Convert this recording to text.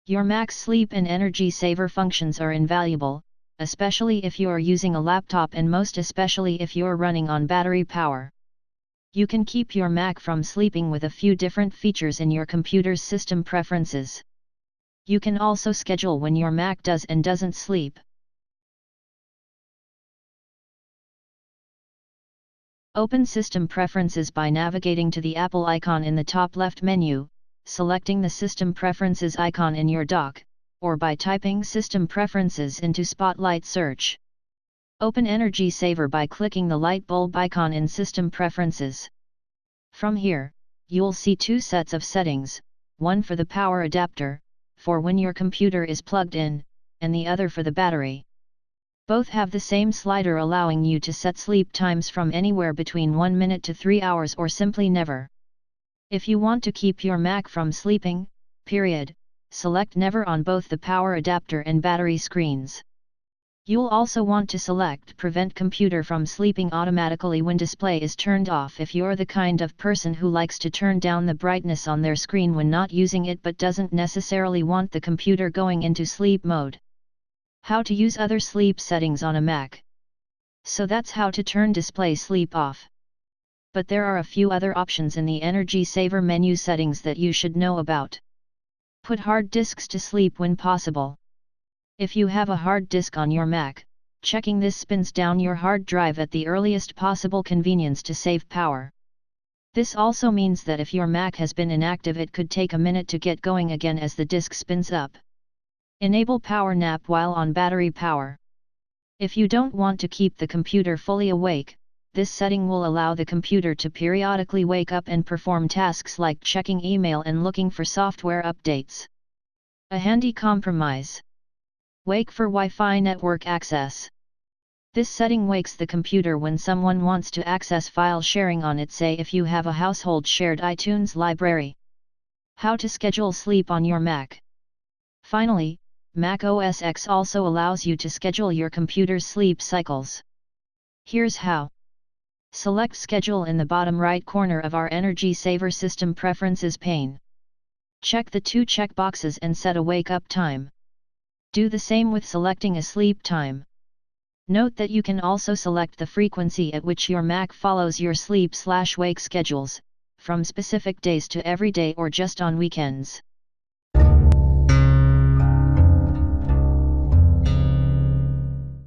Your Mac's sleep and energy saver functions are invaluable, especially if you are using a laptop and most especially if you're running on battery power. You can keep your Mac from sleeping with a few different features in your computer's system preferences. You can also schedule when your Mac does and doesn't sleep. Open System Preferences by navigating to the Apple icon in the top left menu, selecting the System Preferences icon in your dock, or by typing System Preferences into Spotlight search. Open Energy Saver by clicking the light bulb icon in System Preferences. From here, you'll see two sets of settings, one for the power adapter, for when your computer is plugged in, and the other for the battery. Both have the same slider allowing you to set sleep times from anywhere between 1 minute to 3 hours or simply never. If you want to keep your Mac from sleeping, select Never on both the power adapter and battery screens. You'll also want to select Prevent Computer from Sleeping automatically when display is turned off if you're the kind of person who likes to turn down the brightness on their screen when not using it but doesn't necessarily want the computer going into sleep mode. How to use other sleep settings on a Mac. So that's how to turn display sleep off. But there are a few other options in the Energy Saver menu settings that you should know about. Put hard disks to sleep when possible. If you have a hard disk on your Mac, checking this spins down your hard drive at the earliest possible convenience to save power. This also means that if your Mac has been inactive, it could take a minute to get going again as the disk spins up. Enable Power Nap while on battery power. If you don't want to keep the computer fully awake, this setting will allow the computer to periodically wake up and perform tasks like checking email and looking for software updates. A handy compromise. Wake for Wi-Fi network access. This setting wakes the computer when someone wants to access file sharing on it, say if you have a household shared iTunes library. How to schedule sleep on your Mac. Finally, Mac OS X also allows you to schedule your computer's sleep cycles. Here's how. Select Schedule in the bottom right corner of our Energy Saver System Preferences pane. Check the two checkboxes and set a wake-up time. Do the same with selecting a sleep time. Note that you can also select the frequency at which your Mac follows your sleep/wake schedules, from specific days to every day or just on weekends.